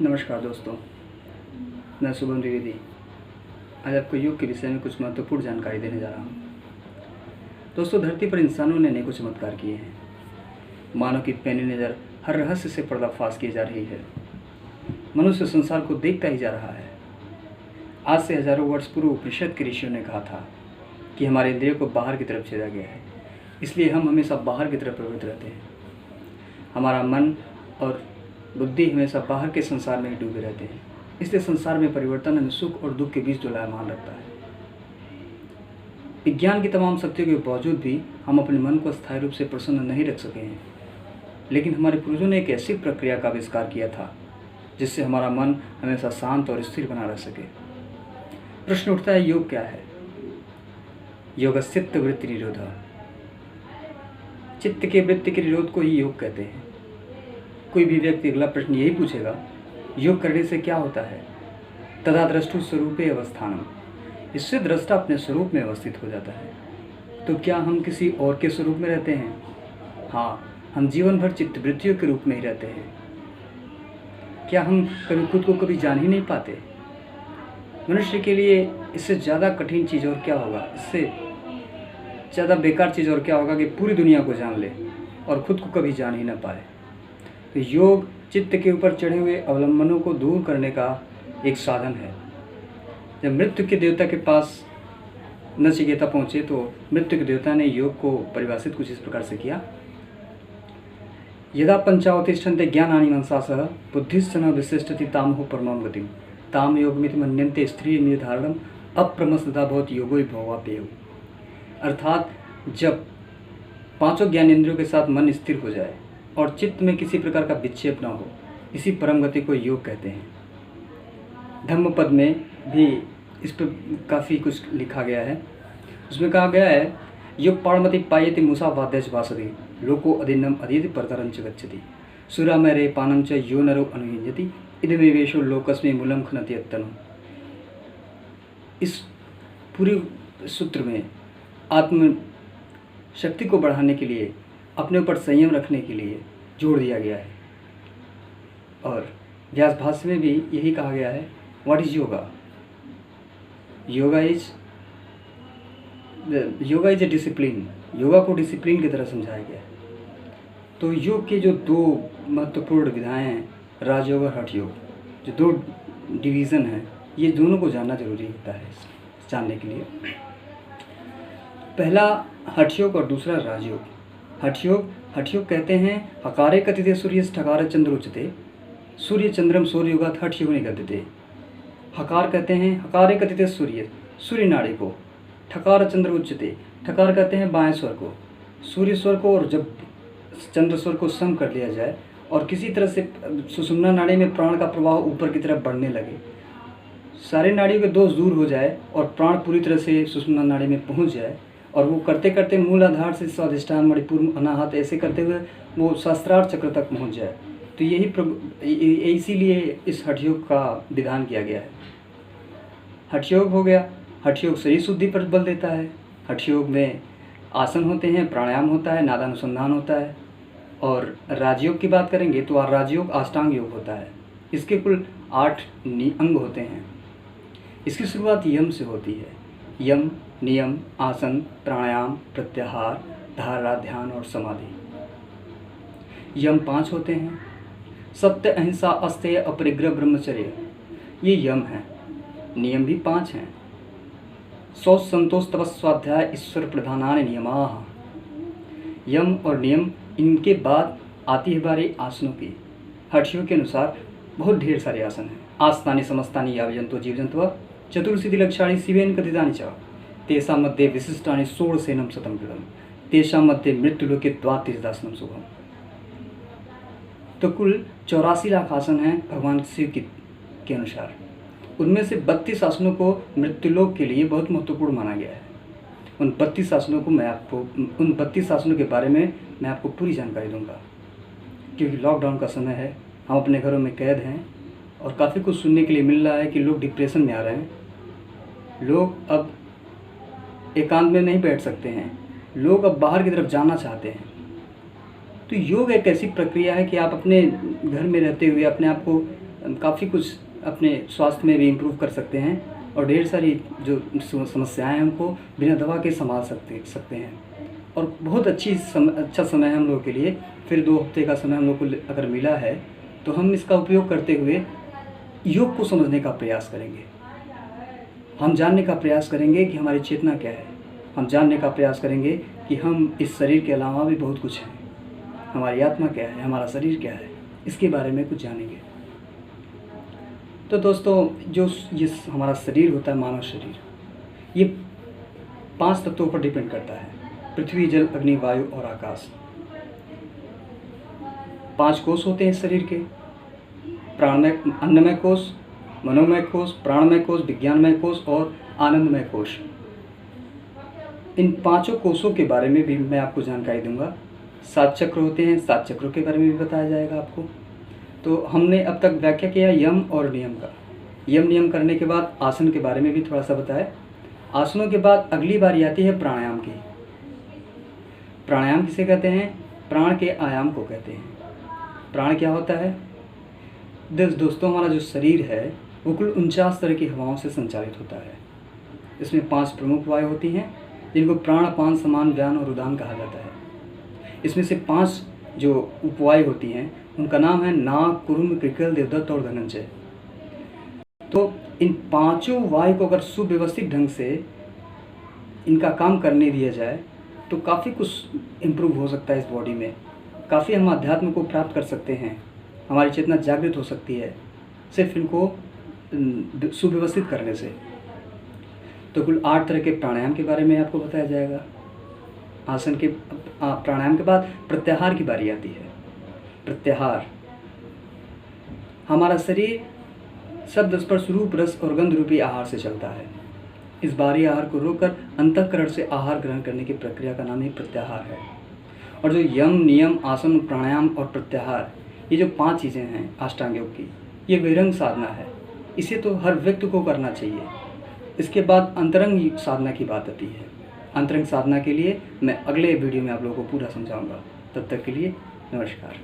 नमस्कार दोस्तों, मैं शुभम द्विवेदी। आज आपको योग के विषय में कुछ महत्वपूर्ण जानकारी देने जा रहा हूँ। दोस्तों, धरती पर इंसानों ने अनेकों चमत्कार किए हैं। मानव की पैनी नज़र हर रहस्य से पर्दाफाश की जा रही है। मनुष्य संसार को देखता ही जा रहा है। आज से हजारों वर्ष पूर्व उपनिषद के ऋषियों ने कहा था कि हमारे इंद्रियों को बाहर की तरफ छेदा गया है, इसलिए हम हमेशा बाहर की तरफ प्रवृत्त रहते हैं। हमारा मन और बुद्धि हमेशा बाहर के संसार में ही डूबे रहते हैं, इसलिए संसार में परिवर्तन हमें सुख और दुख के बीच दोलायमान रखता है। विज्ञान की तमाम शक्तियों के बावजूद भी हम अपने मन को स्थायी रूप से प्रसन्न नहीं रख सके हैं, लेकिन हमारे पूर्वजों ने एक ऐसी प्रक्रिया का आविष्कार किया था जिससे हमारा मन हमेशा शांत और स्थिर बना रह सके। प्रश्न उठता है, योग क्या है? योगस्चित्त वृत्ति निरोध। चित्त के वृत्ति के निरोध को ही योग कहते हैं। कोई भी व्यक्ति अगला प्रश्न यही पूछेगा, योग करने से क्या होता है? तदा द्रष्टु स्वरूपे अवस्थानम। इससे दृष्टा अपने स्वरूप में अवस्थित हो जाता है। तो क्या हम किसी और के स्वरूप में रहते हैं? हाँ, हम जीवन भर चित्तवृत्तियों के रूप में ही रहते हैं। क्या हम कभी खुद को कभी जान ही नहीं पाते? मनुष्य के लिए इससे ज़्यादा कठिन चीज़ और क्या होगा, इससे ज़्यादा बेकार चीज़ और क्या होगा कि पूरी दुनिया को जान ले और खुद को कभी जान ही ना पाए। तो योग चित्त के ऊपर चढ़े हुए अवलंबनों को दूर करने का एक साधन है। जब मृत्यु के देवता के पास नचिकेता पहुँचे तो मृत्यु के देवता ने योग को परिभाषित कुछ इस प्रकार से किया। यदा पंचावतिष्ठन्ते ज्ञानानि मनसा सह बुद्धिश्चन विशिष्टति तामहो परमां गतिम ताम योगमिति मन्यन्ते स्त्री निर्धारणम अप्रमस्तता भवति योगो भवाप्येव। अर्थात जब पांचों ज्ञानेंद्रियों के साथ मन स्थिर हो जाए और चित्त में किसी प्रकार का विक्षेप न हो, इसी परम गति को योग कहते हैं। धम्मपद में भी इस पर काफ़ी कुछ लिखा गया है। उसमें कहा गया है, योग पाणमति पायति मूसा वाद्यच वासति लोको अधीनम अधीति परतरंच गच्छति सुरामय रे पानम च यो नरो अनुयुञ्जति इदमेवेशो लोकस्मै मूलम खनति यत्तनु। इस पूरे सूत्र में आत्म शक्ति को बढ़ाने के लिए, अपने ऊपर संयम रखने के लिए जोड़ दिया गया है। और व्यास भाष्य में भी यही कहा गया है, what is yoga? Yoga is a discipline. Yoga को डिसिप्लिन की तरह समझाया गया है। तो योग के जो दो महत्वपूर्ण विधाएं हैं, राजयोग और हठ योग, जो दो डिवीज़न हैं, ये दोनों को जानना जरूरी होता है जानने के लिए। पहला हठ योग और दूसरा राजयोग। हठ योग कहते हैं, हकारे कथिते सूर्य ठकार चंद्र उच्चते सूर्य चंद्रम सूर्य युगात हठ योग निगद्यते। हकार कहते हैं, हकारे कथिते सूर्य नाड़ी को, ठकार चंद्र उच्चते, ठकार कहते हैं बाएं स्वर को, सूर्य स्वर को, और जब चंद्र स्वर को सम कर लिया जाए और किसी तरह से सुषुम्ना नाड़ी में प्राण का प्रवाह ऊपर की तरफ बढ़ने लगे, सारे नाड़ियों के दोष दूर हो जाए और प्राण पूरी तरह से सुषुम्ना नाड़ी में पहुंच जाए, और वो करते करते मूल आधार से स्वाधिष्ठान मणिपुर अनाहत ऐसे करते हुए वो सहस्त्रार चक्र तक पहुंच जाए। तो यही इसीलिए इस हठ योग का विधान किया गया है। हठ योग हो गया। हठ योग शरीर शुद्धि पर बल देता है। हठ योग में आसन होते हैं, प्राणायाम होता है, नादानुसंधान होता है। और राजयोग की बात करेंगे तो राजयोग अष्टांग योग होता है। इसके कुल 8 अंग होते हैं। इसकी शुरुआत यम से होती है। यम, नियम, आसन, प्राणायाम, प्रत्याहार, धारा, ध्यान और समाधि। यम 5 होते हैं। सत्य, अहिंसा, अस्तेय, अपरिग्रह, ब्रह्मचर्य, ये यम हैं। नियम भी 5 हैं। शौच, संतोष, तपस्या, स्वाध्याय, ईश्वर प्रधानानि नियमाः। यम और नियम, इनके बाद आती है बारी आसनों की। हठ योग के अनुसार बहुत ढेर सारे आसन हैं। आसनानि समस्तानि यावजंतो जीवजंतव चतुर्सिद्धि लक्षाणि शिवेन कथितानि च तेषां मध्ये विशिष्टानि षोडशेनं शतं कृतं तेषां मध्ये मृत्युलोके द्वात्रिशदासनं शुभम। तो कुल 84 लाख आसन हैं भगवान शिव के अनुसार। उनमें से 32 आसनों को मृत्युलोक के लिए बहुत महत्वपूर्ण माना गया है। उन 32 आसनों के बारे में मैं आपको पूरी जानकारी दूंगा, क्योंकि लॉकडाउन का समय है, हम अपने घरों में कैद हैं और काफ़ी कुछ सुनने के लिए मिल रहा है कि लोग डिप्रेशन में आ रहे हैं। लोग अब एकांत में नहीं बैठ सकते हैं, लोग अब बाहर की तरफ जाना चाहते हैं। तो योग एक ऐसी प्रक्रिया है कि आप अपने घर में रहते हुए अपने आप को काफ़ी कुछ अपने स्वास्थ्य में भी इम्प्रूव कर सकते हैं और ढेर सारी जो समस्याएं हैं हमको बिना दवा के संभाल सकते हैं। और बहुत अच्छा समय है हम लोगों के लिए। फिर 2 हफ्ते का समय हम लोग को अगर मिला है तो हम इसका उपयोग करते हुए योग को समझने का प्रयास करेंगे। हम जानने का प्रयास करेंगे कि हमारी चेतना क्या है। हम जानने का प्रयास करेंगे कि हम इस शरीर के अलावा भी बहुत कुछ हैं। हमारी आत्मा क्या है, हमारा शरीर क्या है, इसके बारे में कुछ जानेंगे। तो दोस्तों, जो ये हमारा शरीर होता है, मानव शरीर, ये 5 तत्वों पर डिपेंड करता है। पृथ्वी, जल, अग्नि, वायु और आकाश। 5 कोष होते हैं इस शरीर के। प्राणमय, अन्नमय कोष, मनोमय कोष, प्राणमय कोष, विज्ञानमय कोष और आनंदमय कोष। इन 5 कोषों के बारे में भी मैं आपको जानकारी दूंगा। 7 चक्र होते हैं, 7 चक्रों के बारे में भी बताया जाएगा आपको। तो हमने अब तक व्याख्या किया यम और नियम का। यम नियम करने के बाद आसन के बारे में भी थोड़ा सा बताया। आसनों के बाद अगली बारी आती है प्राणायाम की। प्राणायाम किसे कहते हैं? प्राण के आयाम को कहते हैं। प्राण क्या होता है? दोस्तों, हमारा जो शरीर है वो कुल 49 तरह की हवाओं से संचालित होता है। इसमें 5 प्रमुख वायु होती हैं जिनको प्राण, अपान, समान, व्यान और उदान कहा जाता है। इसमें से 5 जो उपवायु होती हैं उनका नाम है नाग, कुरुम, कृकल, देवदत्त और धनंजय। तो इन 5 वायु को अगर सुव्यवस्थित ढंग से इनका काम करने दिया जाए तो काफ़ी कुछ इम्प्रूव हो सकता है इस बॉडी में। काफ़ी हम अध्यात्म को प्राप्त कर सकते हैं, हमारी चेतना जागृत हो सकती है सिर्फ इनको सुव्यवस्थित करने से। तो कुल 8 तरह के प्राणायाम के बारे में आपको बताया जाएगा। आसन के प्राणायाम के बाद प्रत्याहार की बारी आती है। प्रत्याहार, हमारा शरीर शब्द, स्पर्श, रूप, रस और गंध रूपी आहार से चलता है। इस बाहरी आहार को रोककर अंतःकरण से आहार ग्रहण करने की प्रक्रिया का नाम ही प्रत्याहार है। और जो यम, नियम, आसन, प्राणायाम और प्रत्याहार, ये जो 5 चीज़ें हैं अष्टांग योग की, ये बहिरंग साधना है। इसे तो हर व्यक्ति को करना चाहिए। इसके बाद अंतरंग साधना की बात आती है। अंतरंग साधना के लिए मैं अगले वीडियो में आप लोगों को पूरा समझाऊंगा। तब तक के लिए नमस्कार।